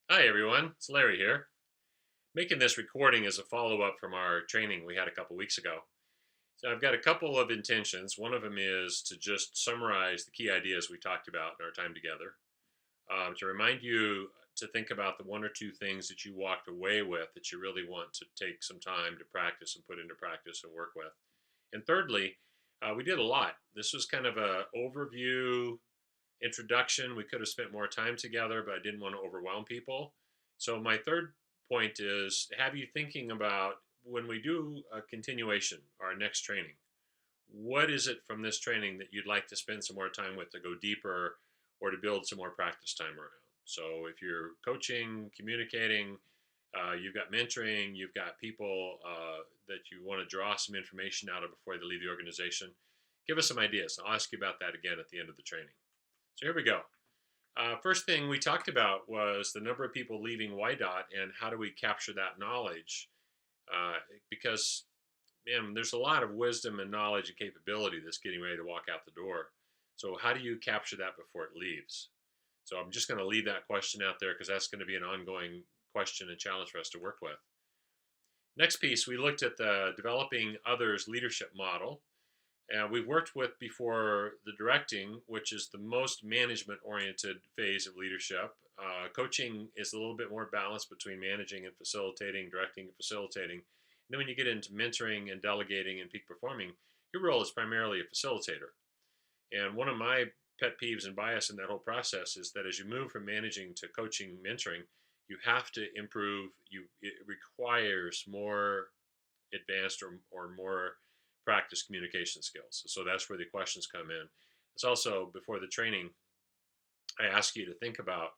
Hi, everyone. It's Larry here. Making this recording as a follow up from our training we had a couple weeks ago. So, I've got a couple of intentions. One of them is to just summarize the key ideas we talked about in our time together, to remind you to think about the one or two things that you walked away with that you really want to take some time to practice and put into practice and work with. And thirdly, we did a lot. This was kind of a overview introduction. We could have spent more time together, but I didn't want to overwhelm people. So my third point is have you thinking about when we do a continuation, our next training, what is it from this training that you'd like to spend some more time with to go deeper or to build some more practice time around? So if you're coaching, communicating, you've got mentoring, you've got people that you want to draw some information out of before they leave the organization, give us some ideas. I'll ask you about that again at the end of the training. So here we go. First thing we talked about was the number of people leaving YDOT and how do we capture that knowledge? Because, man, there's a lot of wisdom and knowledge and capability that's getting ready to walk out the door. So, how do you capture that before it leaves? So, I'm just going to leave that question out there because that's going to be an ongoing question and challenge for us to work with. Next piece, we looked at the developing others leadership model. And we've worked with before the directing, which is the most management oriented phase of leadership. Coaching is a little bit more balanced between managing and facilitating, directing and facilitating. And then when you get into mentoring and delegating and peak performing, your role is primarily a facilitator. And one of my pet peeves and bias in that whole process is that as you move from managing to coaching, mentoring, you have to improve. It requires more advanced or more practice communication skills. So that's where the questions come in. It's also before the training, I ask you to think about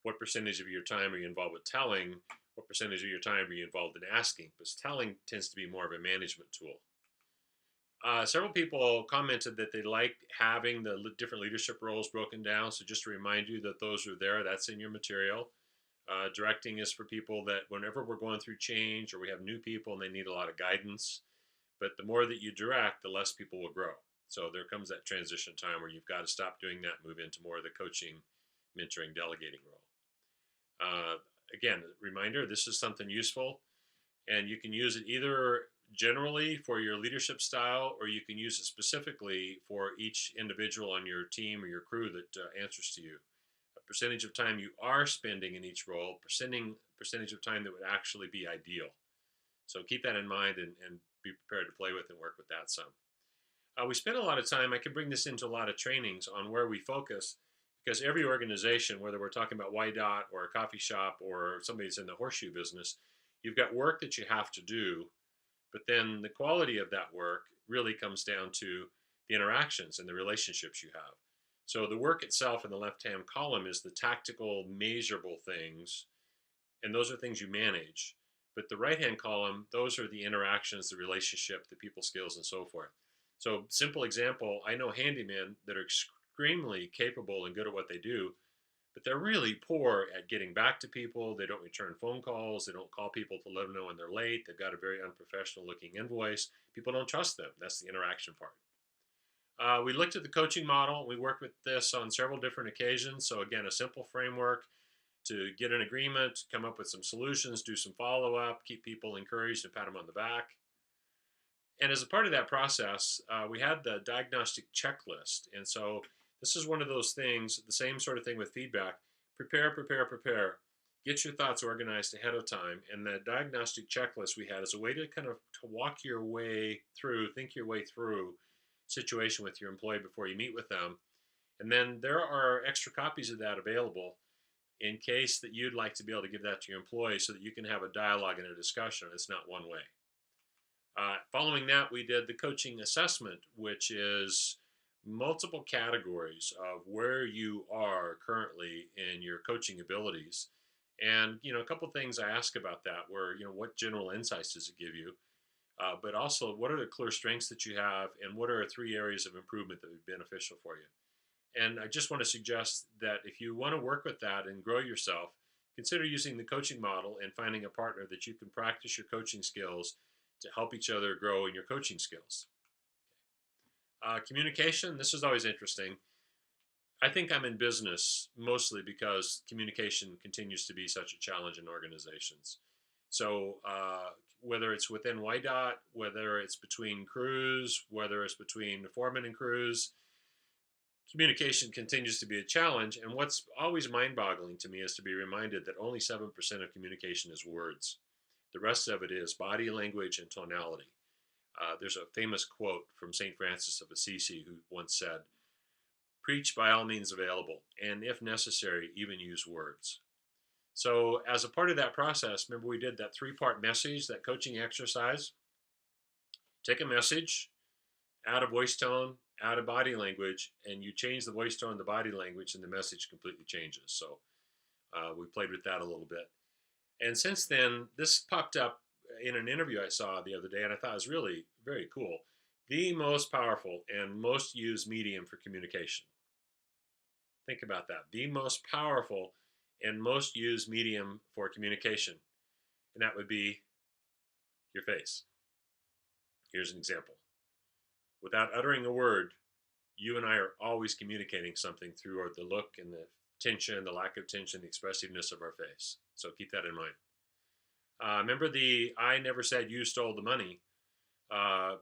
what percentage of your time are you involved with telling, what percentage of your time are you involved in asking, because telling tends to be more of a management tool. Several people commented that they liked having the different leadership roles broken down. So just to remind you that those are there, that's in your material. Directing is for people that whenever we're going through change or we have new people and they need a lot of guidance, but the more that you direct, the less people will grow. So there comes that transition time where you've got to stop doing that, move into more of the coaching, mentoring, delegating role. Again, reminder, this is something useful, and you can use it either generally for your leadership style, or you can use it specifically for each individual on your team or your crew that answers to you. A percentage of time you are spending in each role, percentage of time that would actually be ideal. So keep that in mind and be prepared to play with and work with that some. We spend a lot of time, I can bring this into a lot of trainings on where we focus because every organization, whether we're talking about YDOT or a coffee shop or somebody that's in the horseshoe business, you've got work that you have to do, but then the quality of that work really comes down to the interactions and the relationships you have. So the work itself in the left hand column is the tactical, measurable things, and those are things you manage. But the right hand column, those are the interactions, the relationship, the people skills, and so forth. So, simple example, I know handymen that are extremely capable and good at what they do, but they're really poor at getting back to people. They don't return phone calls. They don't call people to let them know when they're late. They've got a very unprofessional looking invoice. People don't trust them. That's the interaction part. We looked at the coaching model. We worked with this on several different occasions. So, again, a simple framework to get an agreement, come up with some solutions, do some follow up, keep people encouraged, and pat them on the back. And as a part of that process, we had the diagnostic checklist. And so this is one of those things, the same sort of thing with feedback. Prepare, prepare, prepare. Get your thoughts organized ahead of time. And the diagnostic checklist we had is a way to kind of to walk your way through, think your way through situation with your employee before you meet with them. And then there are extra copies of that available in case that you'd like to be able to give that to your employees so that you can have a dialogue and a discussion. It's not one way. Following that, we did the coaching assessment, which is multiple categories of where you are currently in your coaching abilities. And, a couple things I ask about that were, what general insights does it give you? But also, what are the clear strengths that you have, and what are three areas of improvement that would be beneficial for you? And I just want to suggest that if you want to work with that and grow yourself, consider using the coaching model and finding a partner that you can practice your coaching skills to help each other grow in your coaching skills. Communication, this is always interesting. I think I'm in business mostly because communication continues to be such a challenge in organizations. So whether it's within YDOT, whether it's between crews, whether it's between the foreman and crews, communication continues to be a challenge. And what's always mind-boggling to me is to be reminded that only 7% of communication is words. The rest of it is body language and tonality. There's a famous quote from St. Francis of Assisi who once said, "Preach by all means available, and if necessary, even use words." So, as a part of that process, remember we did that three-part message, that coaching exercise. Take a message, add a voice tone, add a body language, and you change the voice tone, the body language, and the message completely changes. So, we played with that a little bit. And since then, this popped up in an interview I saw the other day, and I thought it was really very cool. The most powerful and most used medium for communication. Think about that. The most powerful and most used medium for communication. And that would be your face. Here's an example. Without uttering a word, you and I are always communicating something through the look and the tension, the lack of tension, the expressiveness of our face. So keep that in mind. Remember the "I never said you stole the money." Uh,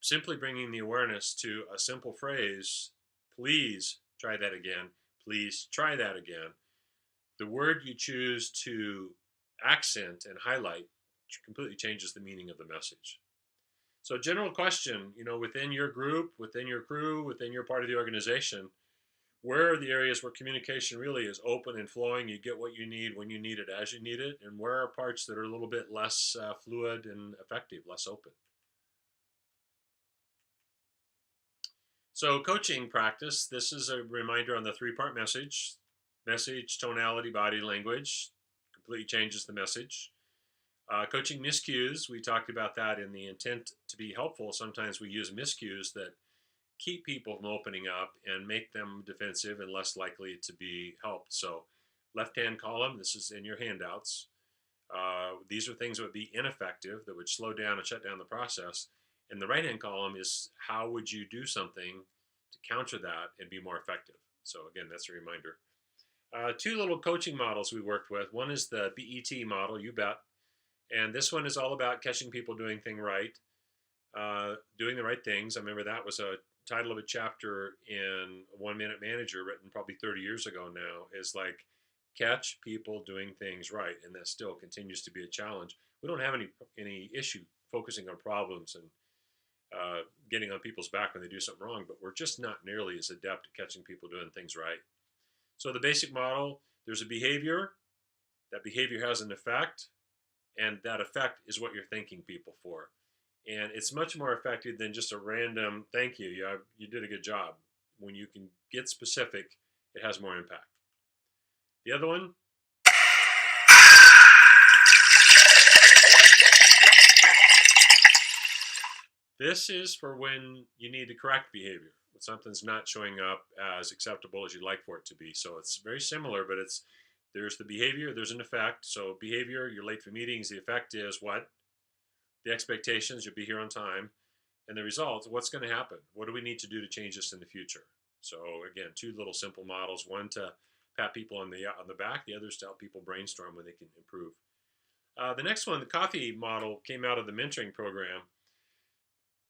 Simply bringing the awareness to a simple phrase, "Please try that again. Please try that again." The word you choose to accent and highlight completely changes the meaning of the message. So, general question, within your group, within your crew, within your part of the organization, where are the areas where communication really is open and flowing? You get what you need when you need it as you need it, and where are parts that are a little bit less fluid and effective, less open? So, coaching practice, this is a reminder on the three-part message, tonality, body language, completely changes the message. Coaching miscues, we talked about that in the intent to be helpful. Sometimes we use miscues that keep people from opening up and make them defensive and less likely to be helped. So, left hand column, this is in your handouts. These are things that would be ineffective, that would slow down and shut down the process. And the right hand column is how would you do something to counter that and be more effective. So, again, that's a reminder. Two little coaching models we worked with. One is the BET model, you bet. And this one is all about catching people doing doing the right things. I remember that was a title of a chapter in One Minute Manager, written probably 30 years ago now, is like catch people doing things right, and that still continues to be a challenge. We don't have any issue focusing on problems and getting on people's back when they do something wrong, but we're just not nearly as adept at catching people doing things right. So the basic model: there's a behavior. That behavior has an effect, and that effect is what you're thanking people for. And it's much more effective than just a random "thank you, you did a good job." When you can get specific, it has more impact. The other one, this is for when you need to correct behavior, when something's not showing up as acceptable as you'd like for it to be. So it's very similar, but there's the behavior, there's an effect. So behavior, you're late for meetings. The effect is what? The expectations, you'll be here on time. And the result, what's going to happen? What do we need to do to change this in the future? So again, two little simple models: one to pat people on the back, the other is to help people brainstorm when they can improve. The next one, the coffee model, came out of the mentoring program.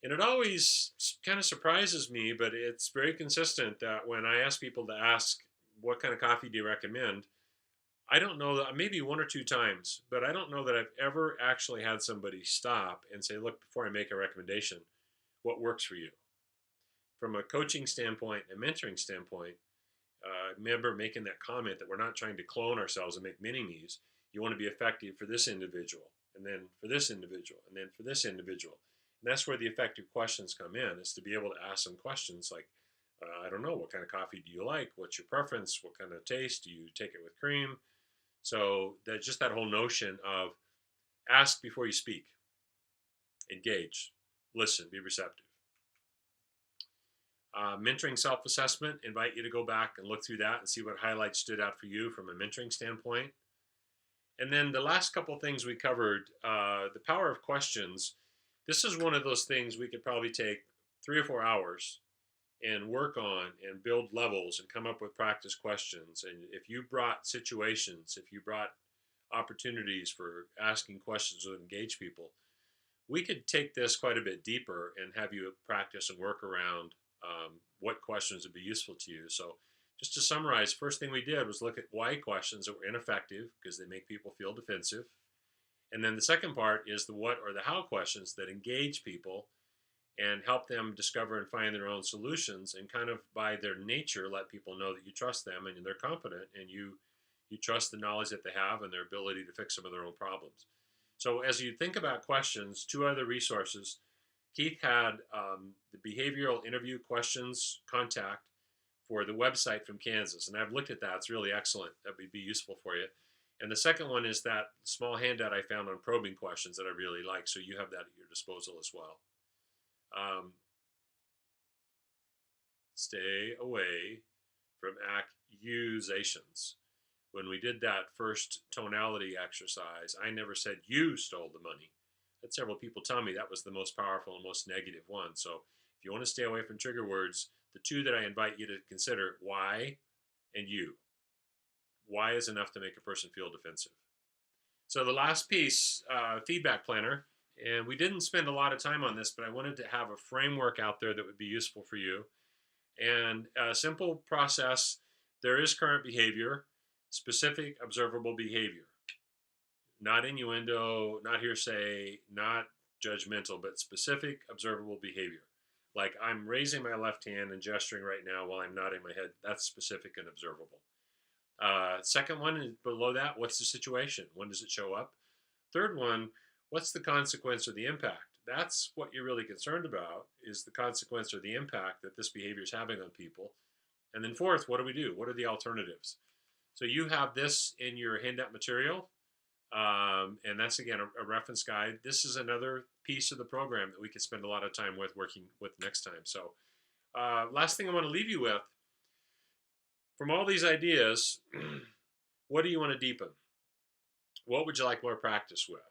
And it always kind of surprises me, but it's very consistent that when I ask people to ask, "What kind of coffee do you recommend?" I don't know that, maybe one or two times, but I don't know that I've ever actually had somebody stop and say, "Look, before I make a recommendation, what works for you?" From a coaching standpoint and mentoring standpoint, remember making that comment that we're not trying to clone ourselves and make mini me's. You want to be effective for this individual, and then for this individual, and then for this individual. And that's where the effective questions come in, is to be able to ask some questions like, I don't know, what kind of coffee do you like? What's your preference? What kind of taste? Do you take it with cream? So that just that whole notion of ask before you speak, engage, listen, be receptive. Mentoring self-assessment, invite you to go back and look through that and see what highlights stood out for you from a mentoring standpoint. And then the last couple things we covered, the power of questions. This is one of those things we could probably take 3 or 4 hours and work on and build levels and come up with practice questions. And if you brought situations, if you brought opportunities for asking questions that engage people, we could take this quite a bit deeper and have you practice and work around what questions would be useful to you. So, just to summarize, first thing we did was look at why questions that were ineffective because they make people feel defensive. And then the second part is the what or the how questions that engage people and help them discover and find their own solutions, and kind of by their nature let people know that you trust them and they're competent, and you trust the knowledge that they have and their ability to fix some of their own problems. So as you think about questions, two other resources. Keith had the behavioral interview questions contact for the website from Kansas, and I've looked at that. It's really excellent. That would be useful for you. And the second one is that small handout I found on probing questions that I really like. So you have that at your disposal as well. Stay away from accusations. When we did that first tonality exercise, I never said you stole the money. I had several people tell me that was the most powerful and most negative one. So if you want to stay away from trigger words, the two that I invite you to consider: why and you. Why is enough to make a person feel defensive. So the last piece, feedback planner. And we didn't spend a lot of time on this, but I wanted to have a framework out there that would be useful for you. And a simple process: there is current behavior, specific observable behavior, not innuendo, not hearsay, not judgmental, but specific observable behavior. Like I'm raising my left hand and gesturing right now while I'm nodding my head. That's specific and observable. Second one is below that: what's the situation? When does it show up? Third one: what's the consequence or the impact? That's what you're really concerned about, is the consequence or the impact that this behavior is having on people. And then fourth, what do we do? What are the alternatives? So you have this in your handout material. And that's, again, a reference guide. This is another piece of the program that we could spend a lot of time working with next time. So last thing I want to leave you with, from all these ideas, what do you want to deepen? What would you like more practice with?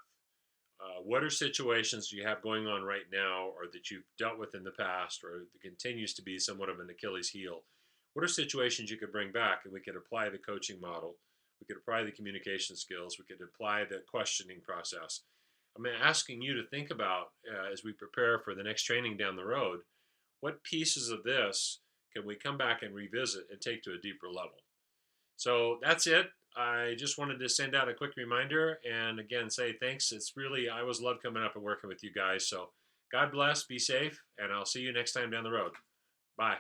What are situations you have going on right now, or that you've dealt with in the past, or that continues to be somewhat of an Achilles heel? What are situations you could bring back, and we could apply the coaching model? We could apply the communication skills. We could apply the questioning process. I'm asking you to think about, as we prepare for the next training down the road, what pieces of this can we come back and revisit and take to a deeper level? So that's it. I just wanted to send out a quick reminder and again say thanks. I always love coming up and working with you guys. So God bless, be safe, and I'll see you next time down the road. Bye.